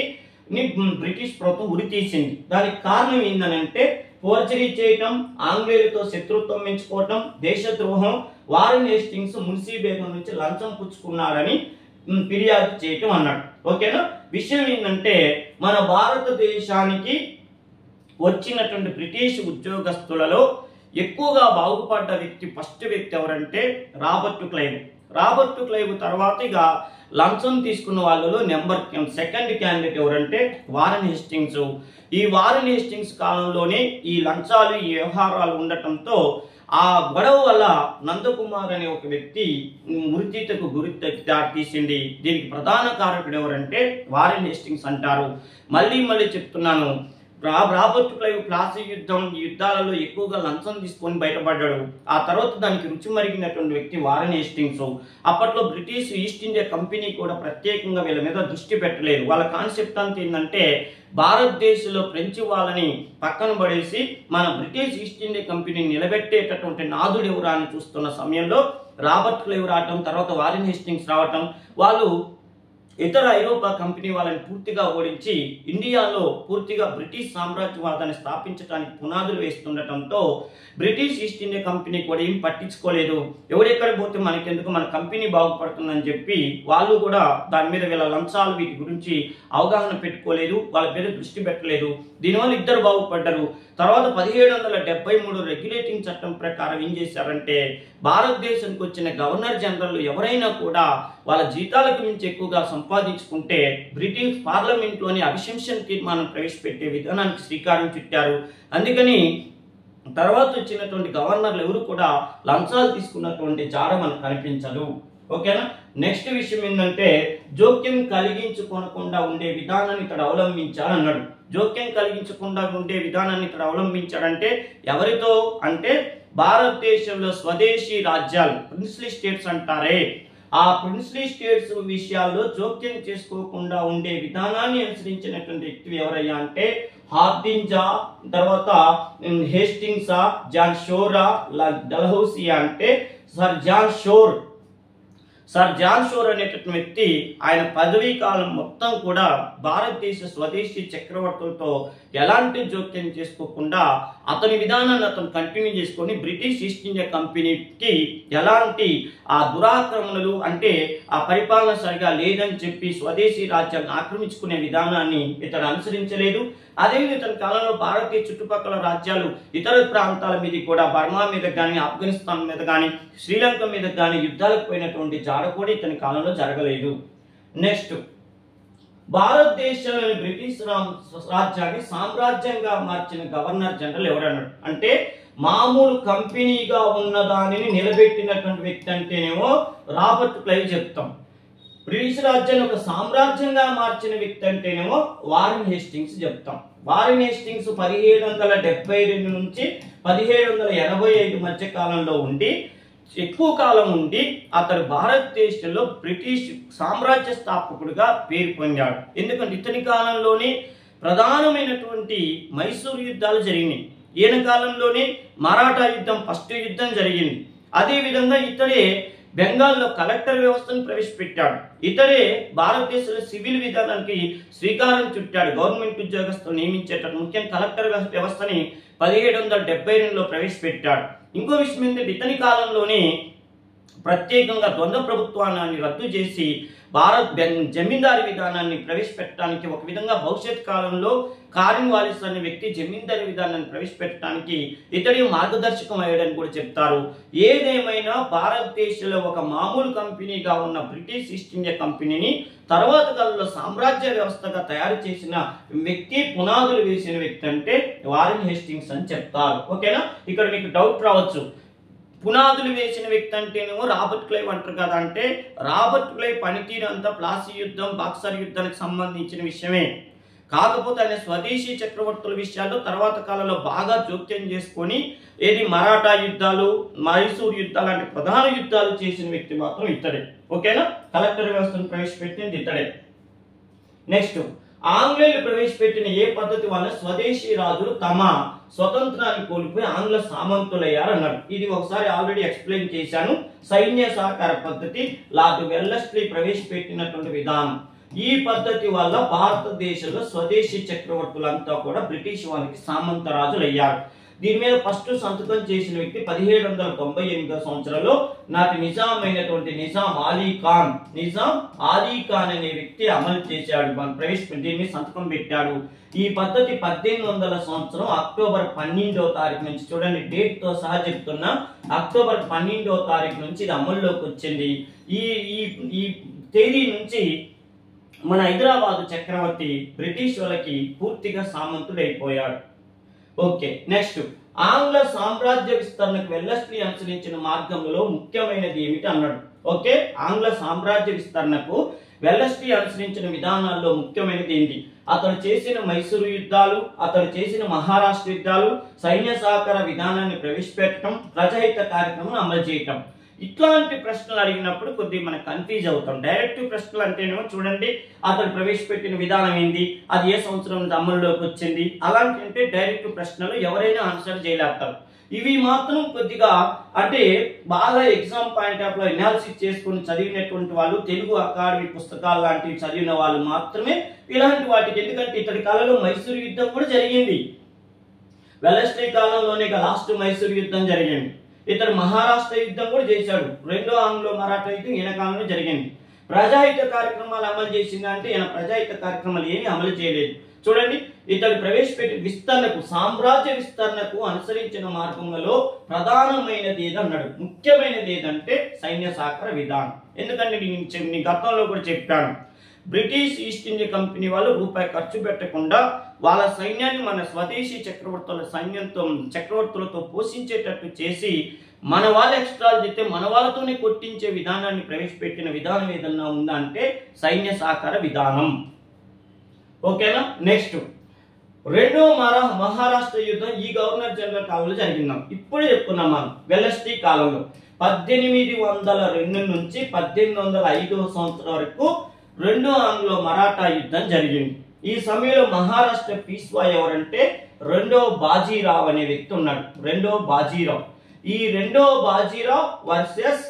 బ్రిటిష్ ప్రభుత్వం ఉరి తీసింది. దానికి కారణం ఏంటంటే ఫోర్జరీ చేయటం, ఆంగ్లేయులతో శత్రుత్వం పెంచుకోవటం, దేశద్రోహం. వారెన్ హేస్టింగ్స్ మున్సీ బేగం నుంచి లంచం పుచ్చుకున్నారని ఫిర్యాదు చేయటం అన్నాడు. ఓకేనా. విషయం ఏంటంటే మన భారతదేశానికి వచ్చినటువంటి బ్రిటిష్ ఉద్యోగస్తులలో ఎక్కువగా బాగుపడ్డ వ్యక్తి ఫస్ట్ వ్యక్తి ఎవరంటే రాబర్ట్ క్లైవ్. రాబర్ట్ క్లైవ్ తర్వాత ఇక లంచం తీసుకున్న వాళ్ళలో సెకండ్ క్యాండిడేట్ ఎవరంటే వారెన్ హేస్టింగ్స్. ఈ వారెన్ హేస్టింగ్స్ కాలంలోనే ఈ లంచాలు ఈ వ్యవహారాలు ఉండటంతో ఆ గొడవ వల్ల నందకుమార్ అనే ఒక వ్యక్తి ఉరితీతకు గురి తీసింది. దీనికి ప్రధాన కారకుడు ఎవరంటే వారెన్ హేస్టింగ్స్ అంటారు. మళ్ళీ చెప్తున్నాను, రాబర్ట్ క్లైవ్ ప్లాసీ యుద్ధం, ఈ యుద్ధాలలో ఎక్కువగా లంచం తీసుకొని బయటపడ్డాడు. ఆ తర్వాత దానికి రుచి మరిగినటువంటి వ్యక్తి వారెన్ హేస్టింగ్స్. అప్పట్లో బ్రిటిష్ ఈస్ట్ ఇండియా కంపెనీ కూడా ప్రత్యేకంగా వీళ్ళ మీద దృష్టి పెట్టలేదు. వాళ్ళ కాన్సెప్ట్ అంతా ఏంటంటే భారతదేశంలో ఫ్రెంచ్ వాళ్ళని పక్కన పడేసి మన బ్రిటిష్ ఈస్ట్ ఇండియా కంపెనీని నిలబెట్టేటటువంటి నాదుడు ఎవరా అని చూస్తున్న సమయంలో రాబర్ట్ క్లైవ్ రావటం, తర్వాత వారెన్ హేస్టింగ్స్ రావటం, వాళ్ళు ఇతర ఐరోపా కంపెనీ వాళ్ళని పూర్తిగా ఓడించి ఇండియాలో పూర్తిగా బ్రిటిష్ సామ్రాజ్యవాదాన్ని స్థాపించడానికి పునాదులు వేస్తుండటంతో బ్రిటిష్ ఈస్ట్ ఇండియా కంపెనీ కూడా ఏం పట్టించుకోలేదు. ఎవరెక్కడ పోతే మనకెందుకు, మన కంపెనీ బాగుపడుతుందని చెప్పి వాళ్ళు కూడా దాని మీద వీళ్ళ లంచాలు వీటి గురించి అవగాహన పెట్టుకోలేదు, వాళ్ళ మీద దృష్టి పెట్టలేదు. దీనివల్ల ఇద్దరు బాగుపడ్డారు. తర్వాత 1773 రెగ్యులేటింగ్ చట్టం ప్రకారం ఏం చేశారంటే భారతదేశానికి వచ్చిన గవర్నర్ జనరల్ ఎవరైనా కూడా వాళ్ళ జీతాలకు మించి ఎక్కువగా సంపాదించుకుంటే బ్రిటిష్ పార్లమెంట్ లోని అభిశంసన తీర్మానం ప్రవేశపెట్టే విధానానికి శ్రీకారం చుట్టారు. అందుకని తర్వాత వచ్చినటువంటి గవర్నర్లు ఎవరు కూడా లంచాలు తీసుకున్నటువంటి జాడ మనకు కనిపించదు. ఓకేనా. నెక్స్ట్ విషయం ఏంటంటే జోక్యం కలిగించుకోకుండా ఉండే విధానాన్ని ఇక్కడ అవలంబించాలన్నాడు. జోక్యం కలిగించకుండా ఉండే విధానాన్ని ఇక్కడ అవలంబించాడంటే ఎవరితో అంటే భారతదేశంలో స్వదేశీ రాజ్యాలు ప్రిన్స్లీ స్టేట్స్ అంటారే, ఆ ప్రిన్స్లీ స్టేట్స్ విషయాల్లో జోక్యం చేసుకోకుండా ఉండే విధానాన్ని అనుసరించినటువంటి వ్యక్తి ఎవరయ్యా అంటే హార్డింజా, తర్వాత హేస్టింగ్సా, జాన్ షోరా, డల్హౌసియా అంటే సర్ జాన్ షోర్ అనేటువంటి వ్యక్తి ఆయన పదవీ కాలం మొత్తం కూడా భారతదేశ స్వదేశీ చక్రవర్తులతో ఎలాంటి జోక్యం చేసుకోకుండా అతని విధానాన్ని అతను కంటిన్యూ చేసుకొని బ్రిటిష్ ఈస్ట్ ఇండియా కంపెనీకి ఎలాంటి ఆ దురాక్రమణలు అంటే ఆ పరిపాలన సరిగా లేదని చెప్పి స్వదేశీ రాజ్యాన్ని ఆక్రమించుకునే విధానాన్ని ఇతడు అనుసరించలేదు. అదేవిధంగా ఇతని కాలంలో భారతీయ చుట్టుపక్కల రాజ్యాలు ఇతర ప్రాంతాల మీద కూడా బర్మా మీద కానీ ఆఫ్ఘనిస్తాన్ మీద కానీ శ్రీలంక మీద కానీ యుద్ధాలకు పోయినటువంటి జాడ కూడా ఇతని కాలంలో జరగలేదు. నెక్స్ట్ భారతదేశంలోని బ్రిటిష్ రాజ్యాన్ని సామ్రాజ్యంగా మార్చిన గవర్నర్ జనరల్ ఎవరన్నాడు అంటే మామూలు కంపెనీగా ఉన్న దానిని నిలబెట్టినటువంటి వ్యక్తి అంటేనేమో రాబర్ట్ క్లైవ్ చెప్తాం. బ్రిటిష్ రాజ్యాన్ని ఒక సామ్రాజ్యంగా మార్చిన వ్యక్తి అంటేనేమో వారెన్ హేస్టింగ్స్ చెప్తాం. వారెన్ హేస్టింగ్స్ 1772 నుంచి 1785 మధ్య కాలంలో ఉండి ఎక్కువ కాలం ఉండి అతడు భారతదేశంలో బ్రిటిష్ సామ్రాజ్య స్థాపకుడిగా పేరు పొందాడు. ఎందుకంటే ఇతని కాలంలోనే ప్రధానమైనటువంటి మైసూరు యుద్ధాలు జరిగినాయి. ఈయన కాలంలోనే మరాఠా యుద్ధం ఫస్ట్ యుద్ధం జరిగింది. అదేవిధంగా ఇతడే బెంగాల్లో కలెక్టర్ వ్యవస్థను ప్రవేశపెట్టాడు. ఇతడే భారతదేశంలో సివిల్ విధానానికి శ్రీకారం చుట్టాడు. గవర్నమెంట్ ఉద్యోగస్తులు నియమించేటట్టు ముఖ్యంగా కలెక్టర్ వ్యవస్థని 1772లో ప్రవేశపెట్టాడు. ఇంకో విషయం ఏంటంటే ఇతని కాలంలోనే ప్రత్యేకంగా ద్వంద్వ ప్రభుత్వాన్ని రద్దు చేసి జమీందారీ విధానాన్ని ప్రవేశపెట్టడానికి ఒక విధంగా భవిష్యత్ కాలంలో కారిన్ వాలిస్ అనే వ్యక్తి జమీందారీ విధానాన్ని ప్రవేశపెట్టడానికి ఇతడి మార్గదర్శకం అయ్యాడని కూడా చెప్తారు. ఏదేమైనా భారతదేశంలో ఒక మామూలు కంపెనీగా ఉన్న బ్రిటిష్ ఈస్ట్ ఇండియా కంపెనీని తర్వాత కాలంలో సామ్రాజ్య వ్యవస్థగా తయారు చేసిన వ్యక్తి, పునాదులు వేసిన వ్యక్తి అంటే వారెన్ హేస్టింగ్స్ అని చెప్తారు. ఓకేనా? ఇక్కడ మీకు డౌట్ రావచ్చు, పునాదులు వేసిన వ్యక్తి అంటేనేమో రాబర్ట్ క్లైవ్ అంటారు కదా. అంటే రాబర్ట్ క్లైవ్ పనితీరు అంతా ప్లాసీ యుద్ధం, బాక్సర్ యుద్ధానికి సంబంధించిన విషయమే. కాకపోతే ఆయన స్వదేశీ చక్రవర్తుల విషయాల్లో తర్వాత కాలంలో బాగా జోక్యం చేసుకొని మరాఠా యుద్ధాలు, మైసూరు యుద్ధాలు లాంటి ప్రధాన యుద్ధాలు చేసిన వ్యక్తి మాత్రం ఇతడే. ఓకేనా? కలెక్టర్ వ్యవస్థను ప్రవేశపెట్టింది ఇతడే. నెక్స్ట్, ఆంగ్లేయులు ప్రవేశపెట్టిన ఏ పద్ధతి వల్ల స్వదేశీ రాజులు తమ స్వతంత్రాన్ని కోల్పోయి ఆంగ్ల సామంతులయ్యారన్నారు. ఇది ఒకసారి ఆల్రెడీ ఎక్స్ప్లెయిన్ చేశాను. సైన్య సహకార పద్ధతి లార్డ్ వెల్లెస్లీ ప్రవేశపెట్టినటువంటి విధానం. ఈ పద్ధతి వల్ల భారతదేశంలో స్వదేశీ చక్రవర్తులంతా కూడా బ్రిటిష్ వారికి సామంత రాజులు అయ్యారు. దీని మీద ఫస్ట్ సంతకం చేసిన వ్యక్తి 1798 సంవత్సరంలో నాటి నిజాం అయినటువంటి నిజాం ఆలీ ఖాన్ అనే వ్యక్తి అమలు చేశాడు. దీని మీద సంతకం పెట్టాడు. ఈ పద్ధతి 1800 సంవత్సరం అక్టోబర్ 12వ తారీఖు నుంచి, చూడండి డేట్ తో సహా చెప్తున్నా, అక్టోబర్ 12వ తారీఖు నుంచి ఇది అమల్లోకి వచ్చింది. ఈ తేదీ నుంచి మన హైదరాబాద్ చక్రవర్తి బ్రిటిష్ వాళ్ళకి పూర్తిగా సామంతుడు అయిపోయాడు. ఓకే, నెక్స్ట్, ఆంగ్ల సామ్రాజ్య విస్తరణకు వెల్లెస్లీ అనుసరించిన మార్గంలో ముఖ్యమైనది ఏమిటి అన్నాడు. ఓకే, ఆంగ్ల సామ్రాజ్య విస్తరణకు వెల్లెస్లీ అనుసరించిన విధానాల్లో ముఖ్యమైనది ఏంటి? అతడు చేసిన మైసూరు యుద్ధాలు, అతడు చేసిన మహారాష్ట్ర యుద్ధాలు, సైన్య సహకార విధానాన్ని ప్రవేశపెట్టడం, ప్రజాహిత కార్యక్రమం అమలు చేయటం. ఇట్లాంటి ప్రశ్నలు అడిగినప్పుడు కొద్దిగా మనం కన్ఫ్యూజ్ అవుతాం. డైరెక్ట్ ప్రశ్నలు అంటేనేమో చూడండి అతడు ప్రవేశపెట్టిన విధానం ఏంది, అది ఏ సంవత్సరం అమల్లోకి వచ్చింది, అలాంటి అంటే డైరెక్ట్ ప్రశ్నలు ఎవరైనా ఆన్సర్ చేయలేస్తారు. ఇవి మాత్రం కొద్దిగా అంటే బాగా ఎగ్జామ్ పాయింట్ ఆఫ్ లో ఎనాలిసిస్ చేసుకుని చదివినటువంటి వాళ్ళు, తెలుగు అకాడమీ పుస్తకాలు లాంటివి చదివిన వాళ్ళు మాత్రమే ఇలాంటి వాటికి, ఎందుకంటే ఇతడి కాలంలో మైసూరు యుద్ధం కూడా జరిగింది. వెల్లెస్లీ కాలంలోనే లాస్ట్ మైసూరు యుద్ధం జరిగింది. ఇతడు మహారాష్ట్ర యుద్ధం కూడా చేశాడు. రెండో ఆంగ్లో మరాఠా యుద్ధం ఈయన కాలంలో జరిగింది. ప్రజాహిత కార్యక్రమాలు అమలు చేసిందా అంటే ఈయన ప్రజాహిత కార్యక్రమాలు ఏమీ అమలు చేయలేదు. చూడండి, ఇతడు ప్రవేశపెట్టి విస్తరణకు, సామ్రాజ్య విస్తరణకు అనుసరించిన మార్గంలో ప్రధానమైనది ఏదన్నాడు, ముఖ్యమైనది ఏదంటే సైన్య సహకార విధానం. ఎందుకంటే నేను గతంలో కూడా చెప్పాను, బ్రిటిష్ ఈస్ట్ ఇండియా కంపెనీ వాళ్ళు రూపాయి ఖర్చు పెట్టకుండా వాళ్ళ సైన్యాన్ని మన స్వదేశీ చక్రవర్తులతో పోషించేటట్టు చేసి మన వాళ్ళు ఎక్స్ట్రాలు చేస్తే మన వాళ్ళతోనే కొట్టించే విధానాన్ని ప్రవేశపెట్టిన విధానం ఏదన్నా ఉందా అంటే సైన్య సహకార విధానం. ఓకేనా? నెక్స్ట్, రెండో మహారాష్ట్ర యుద్ధం ఈ గవర్నర్ జనరల్ కాలంలో జరిగిందాం. ఇప్పుడే చెప్పుకున్నాం మనం. వెల్లెస్లీ కాలంలో 1802 నుంచి 1805 సంవత్సరం వరకు రెండో ఆంగ్లో మరాఠా యుద్ధం జరిగింది. ఈ సమయంలో మహారాష్ట్ర పీస్వా ఎవరంటే రెండో బాజీరావు అనే వ్యక్తి ఉన్నాడు. రెండో బాజీరావు. ఈ రెండో బాజీరావు వర్సెస్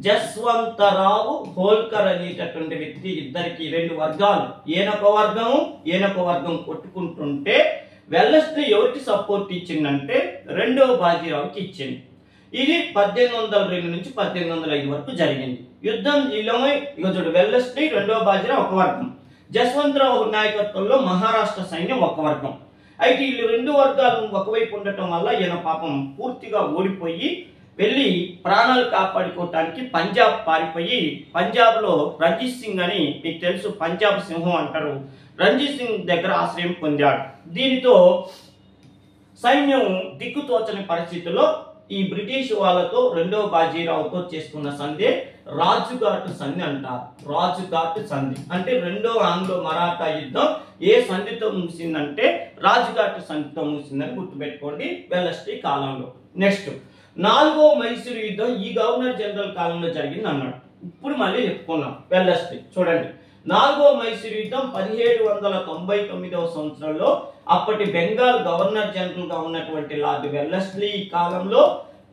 జస్వంతరావు హోల్కర్ అనేటటువంటి వ్యక్తి. ఇద్దరికి రెండు వర్గాలు, ఈయనొక వర్గం కొట్టుకుంటుంటే వెల్లెస్లీ ఎవరికి సపోర్ట్ ఇచ్చిందంటే రెండో బాజీరావుకి ఇచ్చింది. ఇది 1802 నుంచి 1805 వరకు జరిగింది యుద్ధం. ఇక చూడు, వెల్లెస్లీ రెండో బాజీరావు ఒక వర్గం, జస్వంతరావు నాయకత్వంలో మహారాష్ట్ర సైన్యం ఒక వర్గం. అయితే వీళ్ళు రెండు వర్గాలు ఒకవైపు ఉండటం వల్ల ఈయన పాపం పూర్తిగా ఓడిపోయి వెళ్ళి ప్రాణాలు కాపాడుకోవటానికి పంజాబ్ పారిపోయి, పంజాబ్ లో రంజిత్ సింగ్ అని మీకు తెలుసు, పంజాబ్ సింహం అంటారు, రంజిత్ సింగ్ దగ్గర ఆశ్రయం పొందాడు. దీనితో సైన్యం దిక్కుతోచని పరిస్థితుల్లో ఈ బ్రిటిష్ వాళ్ళతో రెండవ బాజీరావుతో చేసుకున్న సంధి రాజ్ఘాట్ సంధి అంటారు. రాజ్ఘాట్ సంధి అంటే రెండవ ఆంగ్లో మరాఠా యుద్ధం ఏ సంధితో ముగిసిందంటే రాజ్ఘాట్ సంధితో ముగిసిందని గుర్తుపెట్టుకోండి వెల్లస్లీ కాలంలో. నెక్స్ట్ నాలుగో మైసూరు యుద్ధం ఈ గవర్నర్ జనరల్ కాలంలో జరిగింది అన్నాడు. ఇప్పుడు మళ్ళీ చెప్పుకున్నాం వెల్లస్లీ. చూడండి, నాలుగో మైసూరు యుద్ధం 1799వ సంవత్సరంలో అప్పటి బెంగాల్ గవర్నర్ జనరల్ గా ఉన్నటువంటి లార్డ్ వెల్లస్లీ కాలంలో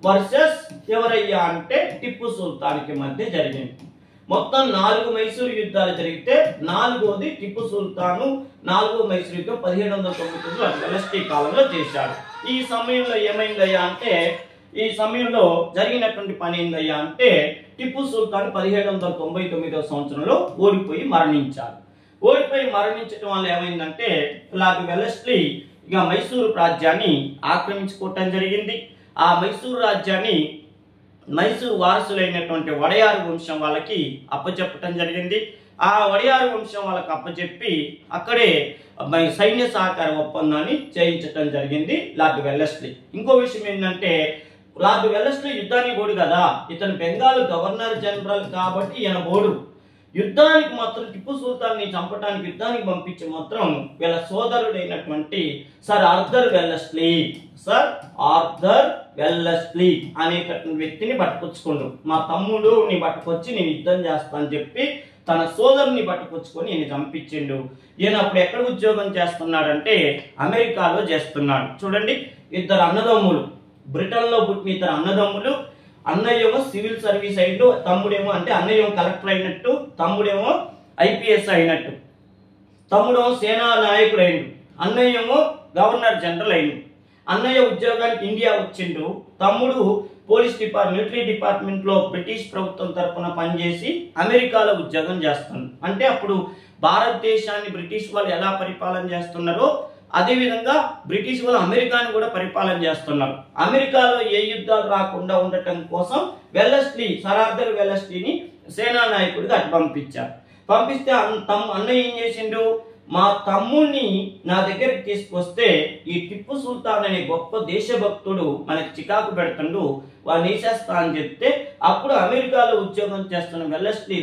వర్సెస్ ఎవరయ్యా అంటే టిప్పు సుల్తాన్కి మధ్య జరిగింది. మొత్తం 4 మైసూరు యుద్ధాలు జరిగితే నాలుగోది టిప్పు సుల్తాను నాలుగో మైసూరు యుద్ధం 1799లో వెల్లస్లీ కాలంలో చేశాడు. ఈ సమయంలో ఏమైందయ్యా అంటే ఈ సమయంలో జరిగినటువంటి పని ఏందయ్యా అంటే టిప్పు సుల్తాన్ 1799వ సంవత్సరంలో ఓడిపోయి మరణించారు. ఓడిపోయి మరణించడం వల్ల ఏమైందంటే లార్డ్ వెల్లస్లీ ఇక మైసూరు రాజ్యాన్ని ఆక్రమించుకోవటం జరిగింది. ఆ మైసూరు రాజ్యాన్ని మైసూరు వారసులైనటువంటి వడయారు వంశం వాళ్ళకి అప్పచెప్పటం జరిగింది. ఆ వడయారు వంశం వాళ్ళకి అప్పచెప్పి అక్కడే సైన్య సహకార ఒప్పందాన్ని చేయించటం జరిగింది లార్డ్ వెల్లస్లీ. ఇంకో విషయం ఏంటంటే లార్డ్ వెల్లస్లీ యుద్ధానికి పోడు కదా, ఇతను బెంగాల్ గవర్నర్ జనరల్ కాబట్టి ఈయన పోడు. యుద్ధానికి మాత్రం టిప్పు సుల్తాన్ని చంపడానికి యుద్ధానికి పంపించి మాత్రం వీళ్ళ సోదరుడైనటువంటి సర్ ఆర్థర్ వెల్లస్లీ అనేటటువంటి వ్యక్తిని పట్టుకొచ్చుకోండు. మా తమ్ముడుని పట్టుకొచ్చి నేను యుద్ధం చేస్తా అని చెప్పి తన సోదరుని పట్టుకొచ్చుకొని ఈయన చంపించిండు. ఈయన అప్పుడు ఎక్కడ ఉద్యోగం చేస్తున్నాడంటే అమెరికాలో చేస్తున్నాడు. చూడండి, ఇద్దరు అన్నదమ్ములు, బ్రిటన్ లో పుట్టిన ఇద్దరు అన్నదమ్ములు. అన్నయ్యేమో సివిల్ సర్వీస్ అయినట్టు, తమ్ముడేమో అంటే అన్నయ్యేమో కలెక్టర్ అయినట్టు, తమ్ముడేమో ఐపీఎస్ అయినట్టు. తమ్ముడేమో సేనా నాయకుడు అయిండు, అన్నయ్యేమో గవర్నర్ జనరల్ అయిండు. అన్నయ్య ఉద్యోగానికి ఇండియా వచ్చిండు, తమ్ముడు మిలిటరీ డిపార్ట్మెంట్ లో బ్రిటిష్ ప్రభుత్వం తరఫున పనిచేసి అమెరికాలో ఉద్యోగం చేస్తున్నాడు. అంటే అప్పుడు భారతదేశాన్ని బ్రిటిష్ వాళ్ళు ఎలా పరిపాలన చేస్తున్నారో అదే విధంగా బ్రిటిష్ వాళ్ళు అమెరికాని కూడా పరిపాలన చేస్తున్నారు. అమెరికాలో ఏ యుద్ధాలు రాకుండా ఉండటం కోసం సర్ ఆర్థర్ వెల్లస్లీని సేనా నాయకుడిగా అటు పంపించారు. పంపిస్తే అన్నయ్య ఏం చేసిండు, మా తమ్ముడిని నా దగ్గరికి తీసుకొస్తే ఈ టిప్పు సుల్తాన్ అనే గొప్ప దేశభక్తుడు మనకి చికాకు పెడుతుండు, వాడిని వేసేస్తా అని చెప్తే అప్పుడు అమెరికాలో ఉద్యోగం చేస్తున్న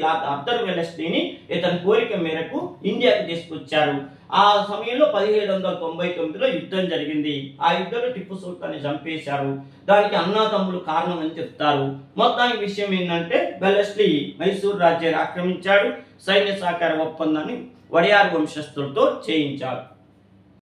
లార్డ్ ఆర్థర్ వెల్లస్లీని ఇతని కోరిక మేరకు ఇండియాకి తీసుకొచ్చారు. ఆ సమయంలో 1799లో యుద్ధం జరిగింది. ఆ యుద్ధంలో టిప్పు సుల్తాన్ని చంపేశారు. దానికి అన్నా తమ్ముడు కారణం అని చెప్తారు. మొత్తానికి విషయం ఏంటంటే వెల్లస్లీ మైసూరు రాజ్యాన్ని ఆక్రమించాడు, సైన్య సహకార ఒప్పందాన్ని వడయార్ వంశస్థులతో చేయించారు.